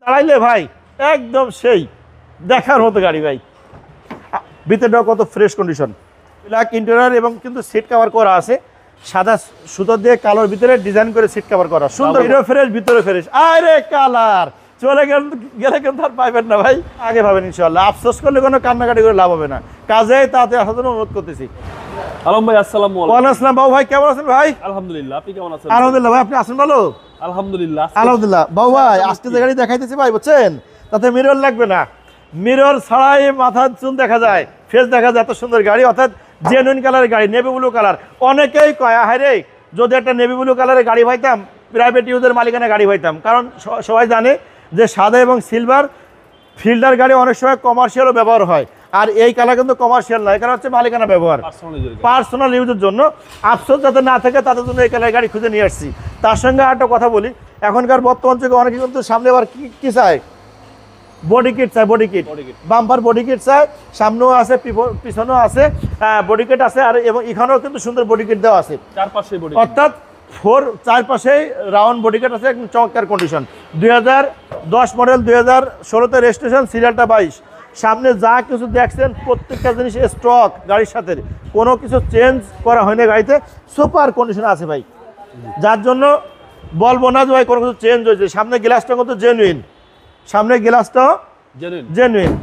দাঁড়াইলে ভাই একদম সেই দেখার মতো গাড়ি ভাই। ভিতরটাও কত ফ্রেশ কন্ডিশন, ব্ল্যাক ইন্টেরিয়র এবং কিন্তু সিট কভার করা আছে, সাদা সুতো দিয়ে কালোর ভিতরে ডিজাইন করে সিট কভার করা, সুন্দর ফ্রেশ, ভিতরে ফ্রেশ। আরে কালার চলে গেলে কিন্তু আর পাইবেন না ভাই, আগে পাবেন ইনশাআল্লাহ। আফসোস করলে কোনো কান্নাকাটি করে লাভ হবে না, কাজে তাতে আসার জন্য অনুরোধ করতেছি। আলম ভাই আসসালামু আলাইকুম। ওয়ালাইকুম আসসালাম। বাবু ভাই কেমন আছেন ভাই? আলহামদুলিল্লাহ, আপনি কেমন আছেন? আলহামদুলিল্লাহ ভাই, আপনি আছেন ভালো? আলহামদুলিল্লাহ আলহামদুলিল্লাহ। বাবু ভাই আজকে যে গাড়ি দেখাইতেছি ভাই বুঝছেন, তাতে মিরর লাগবে না, মিরর ছাড়াই মাথার চুল দেখা যায়, ফেস দেখা যায়, এত সুন্দর গাড়ি, অর্থাৎ জেনুইন কালারের গাড়ি, নেভি ব্লু কালার। অনেকেই কয় হায় রে যদি একটা নেভি ব্লু কালারের গাড়ি পাইতাম, প্রাইভেট ইউজের মালিকানা গাড়ি পাইতাম, কারণ সবাই জানে যে সাদা এবং সিলভার ফিল্ডার গাড়ি অনেক সময় কমার্শিয়ালও ব্যবহার হয়, আর এই কালার কিন্তু কমার্শিয়াল নয়, কারণ হচ্ছে মালিকানা ব্যবহার, পার্সোনাল ইউজের জন্য। আফসোস যাতে না থাকে তাদের জন্য এই কালারের গাড়ি খুঁজে নিয়ে আসছি। তার সঙ্গে একটা কথা বলি, এখনকার বর্তমান যুগে অনেকে কিন্তু সামনে আবার কি চায়, বডি কিট চায়, body kit, bumper body kit চায়, সামনেও আছে পিছনেও আছে বডি কিট আছে, আর এবং এখানেও কিন্তু সুন্দর বডি কিট দেওয়া আছে চারপাশে, অর্থাৎ চারপাশে রাউন্ড বডি কিট আছে, একদম চমৎকার কন্ডিশন। 2010 মডেল, 2016তে রেজিস্ট্রেশন, সিরিয়ালটা 22। সামনে যা কিছু দেখছেন প্রত্যেকটা জিনিস স্টক, গাড়ির সাথে কোনো কিছু চেঞ্জ করা হয়নি, গাড়িতে সুপার কন্ডিশন আছে ভাই, যার জন্য বলবো না যে ভাই কোনো কিছু চেঞ্জ হয়েছে। সামনে গ্লাসটা কিন্তু জেনুইন, সামনে গ্লাসটাও জেনুইন।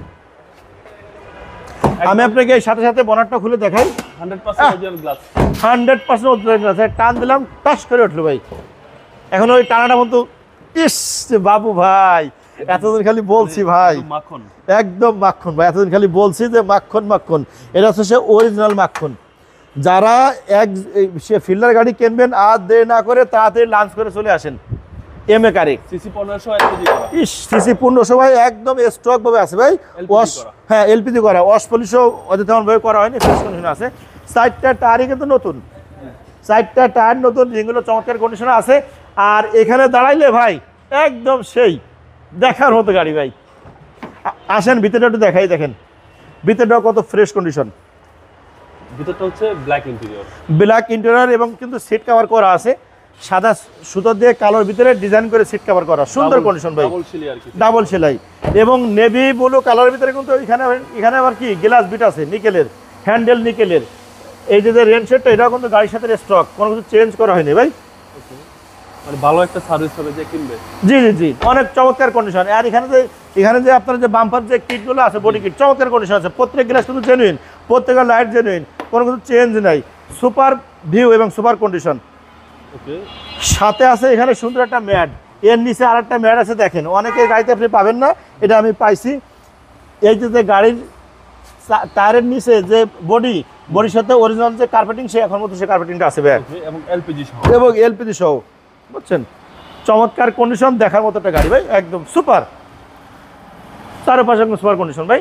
আমি আপনাকে সাথে সাথে বনারটা খুলে দেখাই, 100% অরিজিনাল গ্লাস। টান দিলাম টাস করে উঠলো ভাই, এখন ওই টানাটা মতো ইস বাবু ভাই, এতদিন খালি বলছি ভাই মাখন, একদম মাখন ভাই, এতদিন খালি বলছি যে মাখন মাখন, এটা হচ্ছে সে অরিজিনাল মাখন। যারা সে ফিল্ডার গাড়ি কিনবেন আর দেরি না করে তাড়াতাড়ি লাঞ্চ করে চলে আসেন এমএ কারে। সিসি 1500 ভাই, একদম স্টক ভাবে আছে ভাই, ওয়াশ, হ্যাঁ এলপিজি করা, ওয়াশ পলিশও তেমন ভাবে করা হয়নি, ফ্রেশ কন্ডিশন আছে। সাইডটা টায়ারই কিন্তু নতুন, সাইডটা টায়ার নতুন, যেগুলো চমৎকার কন্ডিশনে আছে। আর এখানে দাঁড়াইলে ভাই একদম সেই দেখার মতো গাড়ি ভাই। আসেন ভিতরটা একটু দেখাই, দেখেন ভিতরটাও কত ফ্রেশ কন্ডিশন। ভিতরটা হচ্ছে ব্ল্যাক ইন্টেরিয়র এবং কিন্তু সিট কভার করা আছে, সাদা সুতো দিয়ে কালোর ভিতরে ডিজাইন করে সিট কভার করা, সুন্দর কন্ডিশন ভাই, ডাবল সেলাই। এবং নেভি ব্লু কালারের ভিতরে কিন্তু এখানে আবার কি গ্লাস বিট আছে, নিকেলের হ্যান্ডেল, নিকেলের। এই যে রেন সেটটা, এটাও কিন্তু গাড়ির সাথে স্টক, কোনো কিছু চেঞ্জ করা হয়নি ভাই, মানে ভালো একটা সার্ভিস হবে যে কিনবে। জি জি জি, অনেক চমৎকার কন্ডিশন। আর এখানে যে আপনার যে বাম্পার যে কিটগুলো আছে, বডি কিট চমৎকার কন্ডিশন আছে, প্রত্যেক গ্লাস কিন্তু জেনুইন, প্রত্যেকের লাইট জেনুইন, কোনো কিছু চেঞ্জ নাই, সুপার ভিউ এবং সুপার কন্ডিশন। সাথে আছে এখানে সুন্দর একটা ম্যাট, এর নিচে আর একটা ম্যাট আছে, দেখেন অনেকের গাড়িতে আপনি পাবেন না, এটা আমি পাইছি। এই যে গাড়ির টায়ারের নিচে যে বডির সাথে অরিজিনাল যে কার্পেটিং, সে এখন মতো সে কার্পেটিংটা আছে ভাই, এবং এলপিজি সহ, বুঝছেন, চমৎকার কন্ডিশন, দেখার মতো একটা গাড়ি ভাই, একদম সুপার, চারপাশে একদম সুপার কন্ডিশন ভাই।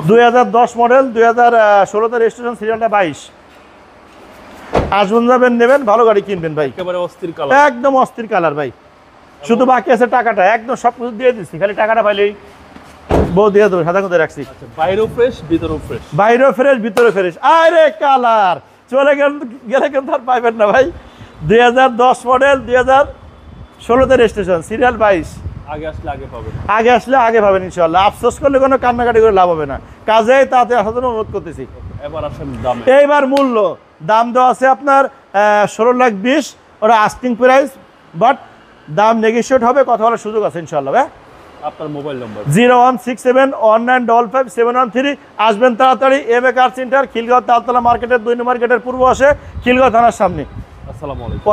2010 মডেল, 2016তে রেজিস্ট্রেশন, সিরিয়ালটা 22। আসবেন, যাবেন, নেবেন, ভালো গাড়ি কিনবেন ভাই, একেবারে অস্থির কালার, একদম অস্থির কালার ভাই। শুধু বাকি আছে টাকাটা, একদম সব কিছু দিয়ে দিচ্ছি, খালি টাকাটা পাইলেই বউ দিয়ে দেবো, সাদা করে রাখছি। বাইরেও ফ্রেশ, ভিতরেও ফ্রেশ, বাইরেও ফ্রেশ, ভিতরে ফ্রেশ। আরে কালার চলে গেলে কিন্তু আর পাইবেন না ভাই। 2010 মডেল, 2016তে রেজিস্ট্রেশন, সিরিয়াল 22। আগে আসলে আগে পাবেন ইনশাআল্লাহ। আফসোস করলে কোনো কান্নাকাটি করে লাভ হবে না, কাজে তাতে আসার জন্য অনুরোধ করতেছি। এইবার মূল্য দাম দেওয়া আছে আপনার 16,20,000, ওরা আস্কিং প্রাইস, বাট দাম নেগোশিয়েট হবে, কথা বলার সুযোগ আছে ইনশাআল্লাহ। আপনার মোবাইল নম্বর 0167199513। আসবেন তাড়াতাড়ি, MA car center, Khilgaon Taltala মার্কেটের 2 নম্বর গেটের পূর্ব আসে, খিলগাঁও থানার সামনে। আসসালামু আলাইকুম।